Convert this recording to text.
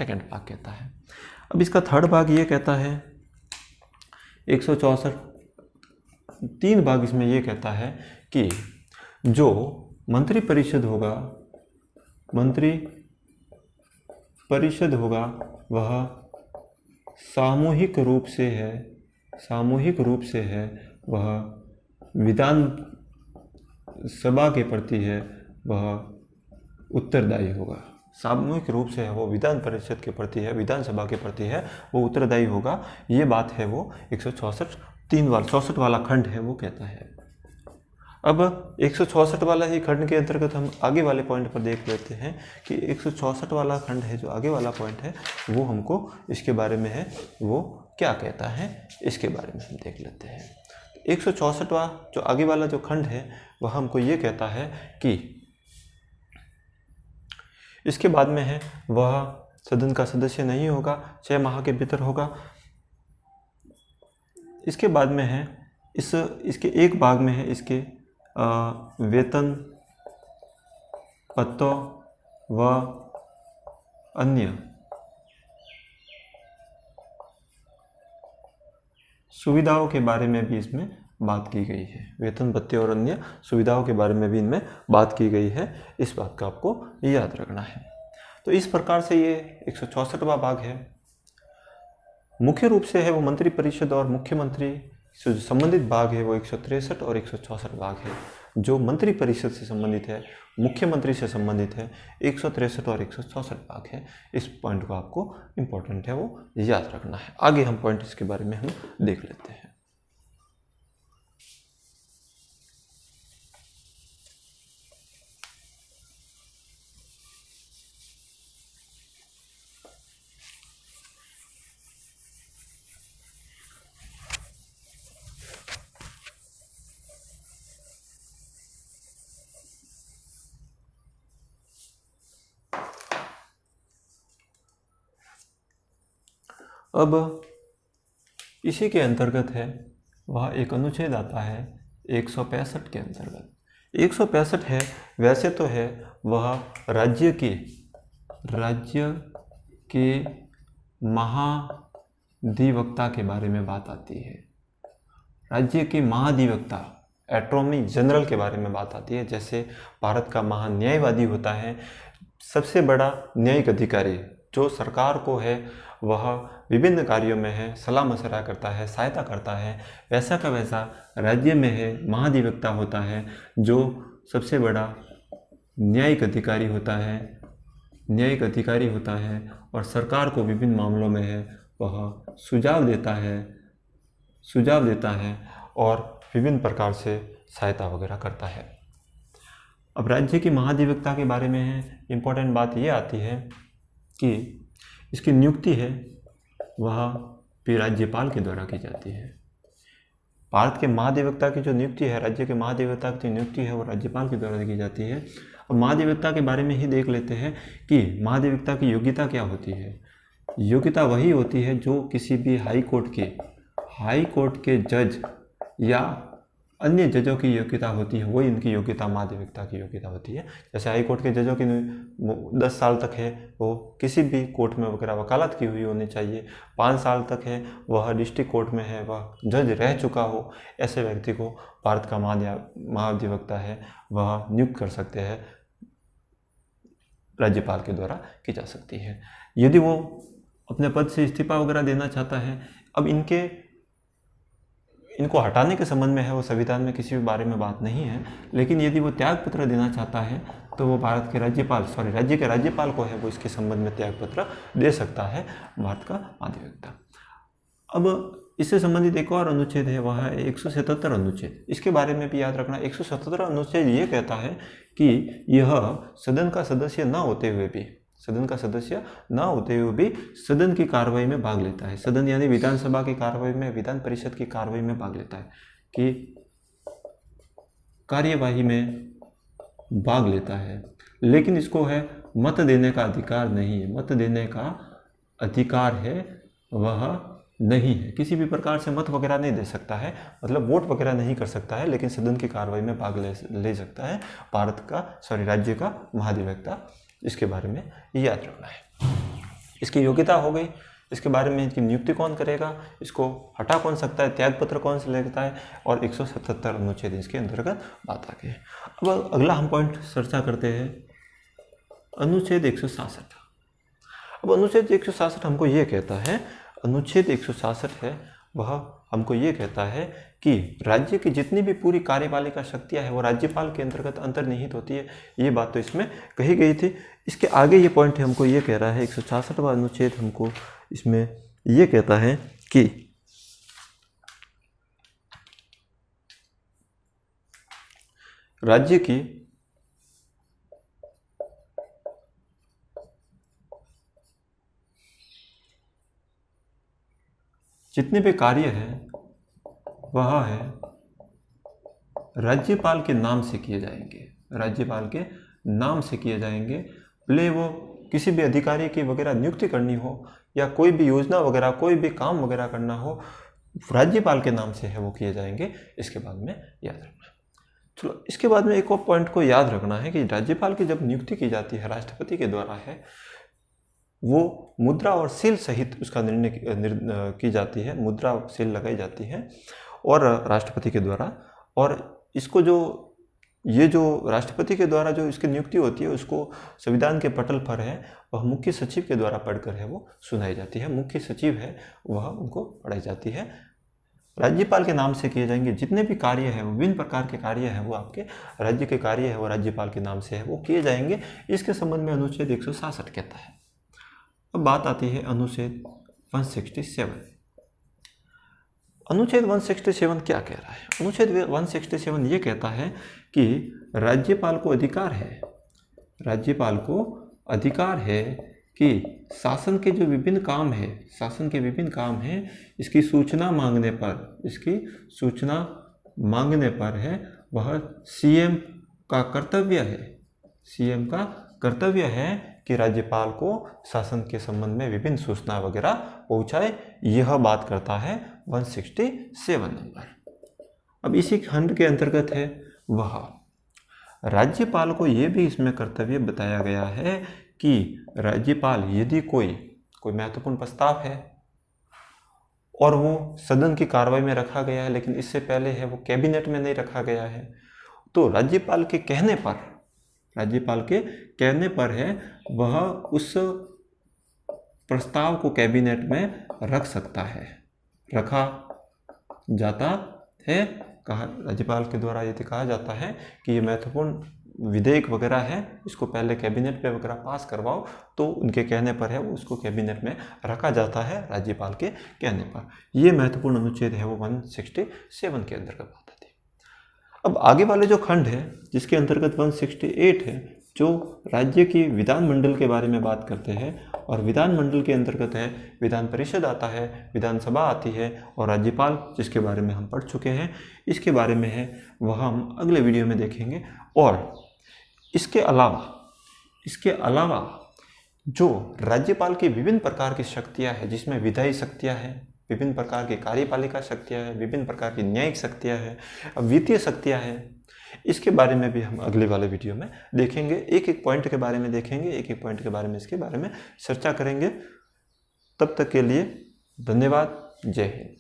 Second भाग कहता है। अब इसका थर्ड भाग ये कहता है 164, 3 भाग इसमें ये कहता है कि जो मंत्री परिषद होगा वह सामूहिक रूप से है वह विधान सभा के प्रति है वह उत्तरदायी होगा। सामूहिक रूप से है वो विधान परिषद के प्रति है, विधानसभा के प्रति है, वो उत्तरदायी होगा। ये बात है वो 164 वाला खंड है वो कहता है। अब 164 वाला ही खंड के अंतर्गत हम आगे वाले पॉइंट पर देख लेते हैं कि 164 वाला खंड है जो आगे वाला पॉइंट है वो हमको इसके बारे में है, वो क्या कहता है इसके बारे में हम देख लेते हैं। 164वां जो आगे वाला जो खंड है वह हमको ये कहता है कि इसके बाद में है वह सदन का सदस्य नहीं होगा, 6 माह के भीतर होगा। इसके बाद में है इसके एक भाग में है इसके वेतन, पत्तों व अन्य सुविधाओं के बारे में भी इसमें बात की गई है। वेतन, भत्ते और अन्य सुविधाओं के बारे में भी इनमें बात की गई है। इस बात का आपको याद रखना है। तो इस प्रकार से ये 164वां भाग है। मुख्य रूप से है वो मंत्री परिषद और मुख्यमंत्री से जो संबंधित भाग है वो 163 और 164 भाग है। जो मंत्री परिषद से संबंधित है, मुख्यमंत्री से संबंधित है, 163 और 164 भाग है। इस पॉइंट को आपको इम्पोर्टेंट है वो याद रखना है। आगे हम पॉइंट इसके बारे में हम देख लेते हैं। अब इसी के अंतर्गत है वह एक अनुच्छेद आता है 165 के अंतर्गत। 165 है वैसे तो है वह राज्य के महाधिवक्ता के बारे में बात आती है। राज्य के महाधिवक्ता, अटॉर्नी जनरल के बारे में बात आती है। जैसे भारत का महान्यायवादी होता है, सबसे बड़ा न्यायिक अधिकारी जो सरकार को है वह विभिन्न कार्यों में है सलाह मशवरा करता है, सहायता करता है। वैसा का वैसा राज्य में है महाधिवक्ता होता है जो सबसे बड़ा न्यायिक अधिकारी होता है और सरकार को विभिन्न मामलों में है वह सुझाव देता है और विभिन्न प्रकार से सहायता वगैरह करता है। अब राज्य के महाधिवक्ता के बारे में है इम्पोर्टेंट बात ये आती है कि इसकी नियुक्ति है वह भी राज्यपाल के द्वारा की जाती है। भारत के महाधिवक्ता की जो नियुक्ति है, राज्य के महाधिवक्ता की नियुक्ति है वो राज्यपाल के द्वारा की जाती है। और महाधिवक्ता के बारे में ही देख लेते हैं कि महाधिवक्ता की योग्यता क्या होती है। योग्यता वही होती है जो किसी भी हाई कोर्ट के जज या अन्य जजों की योग्यता होती है, वही इनकी योग्यता महाधिवक्ता की योग्यता होती है। जैसे हाई कोर्ट के जजों की 10 साल तक है वो किसी भी कोर्ट में वगैरह वकालत की हुई होनी चाहिए। 5 साल तक है वह डिस्ट्रिक्ट कोर्ट में है वह जज रह चुका हो, ऐसे व्यक्ति को भारत का महाधिवक्ता है वह नियुक्त कर सकते हैं, राज्यपाल के द्वारा की जा सकती है। यदि वो अपने पद से इस्तीफा वगैरह देना चाहता है, अब इनको हटाने के संबंध में है वो संविधान में किसी भी बारे में बात नहीं है, लेकिन यदि वो त्यागपत्र देना चाहता है तो वो राज्य के राज्यपाल को है वो इसके संबंध में त्यागपत्र दे सकता है भारत का महाधिवक्ता। अब इससे संबंधित एक और अनुच्छेद है वह है 177 अनुच्छेद। इसके बारे में भी याद रखना। 177 अनुच्छेद ये कहता है कि यह सदन का सदस्य न होते हुए भी सदन की कार्रवाई में भाग लेता है। सदन यानी विधानसभा की कार्रवाई में, विधान परिषद की कार्रवाई में भाग लेता है कि कार्यवाही में भाग लेता है, लेकिन इसको है मत देने का अधिकार नहीं है। मत देने का अधिकार है वह नहीं है, किसी भी प्रकार से मत वगैरह नहीं दे सकता है, मतलब वोट वगैरह नहीं कर सकता है, लेकिन सदन की कार्रवाई में भाग ले सकता है राज्य का महाधिवक्ता। इसके बारे में याद रखना है। इसकी योग्यता हो गई, इसके बारे में इसकी नियुक्ति कौन करेगा, इसको हटा कौन सकता है, त्यागपत्र कौन से लेता है, और 177 अनुच्छेद इसके अंतर्गत बात आ गई। अब अगला हम पॉइंट चर्चा करते हैं अनुच्छेद 166। अब अनुच्छेद 166 हमको ये कहता है, अनुच्छेद 166 है वह हमको ये कहता है कि राज्य की जितनी भी पूरी कार्यपालिका शक्तियां हैं वो राज्यपाल के अंतर्गत अंतर्निहित होती है। ये बात तो इसमें कही गई थी। इसके आगे ये पॉइंट हमको ये कह रहा है, 166वां अनुच्छेद हमको इसमें ये कहता है कि राज्य की जितने भी कार्य हैं वह है राज्यपाल के नाम से किए जाएंगे, राज्यपाल के नाम से किए जाएंगे। भले वो किसी भी अधिकारी की वगैरह नियुक्ति करनी हो या कोई भी योजना वगैरह कोई भी काम वगैरह करना हो, राज्यपाल के नाम से है वो किए जाएंगे। इसके बाद में याद रखना। चलो, इसके बाद में एक और पॉइंट को याद रखना है कि राज्यपाल की जब नियुक्ति की जाती है राष्ट्रपति के द्वारा है, वो मुद्रा और सील सहित उसका निर्णय की जाती है, मुद्रा और सील लगाई जाती है और राष्ट्रपति के द्वारा। और इसको ये जो राष्ट्रपति के द्वारा जो इसकी नियुक्ति होती है उसको संविधान के पटल पर है वह मुख्य सचिव के द्वारा पढ़कर है वो सुनाई जाती है। मुख्य सचिव है वह उनको पढ़ाई जाती है। राज्यपाल के नाम से किए जाएंगे जितने भी कार्य हैं, विभिन्न प्रकार के कार्य हैं, वो आपके राज्य के कार्य है वो राज्यपाल के नाम से है वो किए जाएंगे। इसके संबंध में अनुच्छेद 166 कहता है। अब बात आती है अनुच्छेद 167। अनुच्छेद 167 क्या कह रहा है? अनुच्छेद 167 ये कहता है कि राज्यपाल को अधिकार है, राज्यपाल को अधिकार है कि शासन के जो विभिन्न काम है, शासन के विभिन्न काम हैं, इसकी सूचना मांगने पर, इसकी सूचना मांगने पर है वह सीएम का कर्तव्य है, सीएम का कर्तव्य है कि राज्यपाल को शासन के संबंध में विभिन्न सूचना वगैरह पहुंचाए। यह बात करता है 167 नंबर। अब इसी खंड के अंतर्गत है वह राज्यपाल को यह भी इसमें कर्तव्य बताया गया है कि राज्यपाल यदि कोई महत्वपूर्ण प्रस्ताव है और वो सदन की कार्रवाई में रखा गया है लेकिन इससे पहले है वो कैबिनेट में नहीं रखा गया है, तो राज्यपाल के कहने पर है वह उस प्रस्ताव को कैबिनेट में रख सकता है, रखा जाता है। राज्यपाल के द्वारा यदि कहा जाता है कि ये महत्वपूर्ण विधेयक वगैरह है, इसको पहले कैबिनेट पे वगैरह पास करवाओ, तो उनके कहने पर है वो उसको कैबिनेट में रखा जाता है राज्यपाल के कहने पर। ये महत्वपूर्ण अनुच्छेद है वो 167 के अंतर्गत बात आती है। अब आगे वाले जो खंड है जिसके अंतर्गत 168 है, जो राज्य की विधानमंडल के बारे में बात करते हैं, और विधानमंडल के अंतर्गत है विधान परिषद आता है, विधानसभा आती है और राज्यपाल जिसके बारे में हम पढ़ चुके हैं। इसके बारे में है वह हम अगले वीडियो में देखेंगे। और इसके अलावा जो राज्यपाल की विभिन्न प्रकार की शक्तियां हैं, जिसमें विधायी शक्तियां हैं, विभिन्न प्रकार की कार्यपालिका शक्तियां हैं, विभिन्न प्रकार की न्यायिक शक्तियां हैं, वित्तीय शक्तियां हैं, इसके बारे में भी हम अगले वाले वीडियो में देखेंगे। एक एक पॉइंट के बारे में देखेंगे, एक एक पॉइंट के बारे में इसके बारे में चर्चा करेंगे। तब तक के लिए धन्यवाद। जय हिंद।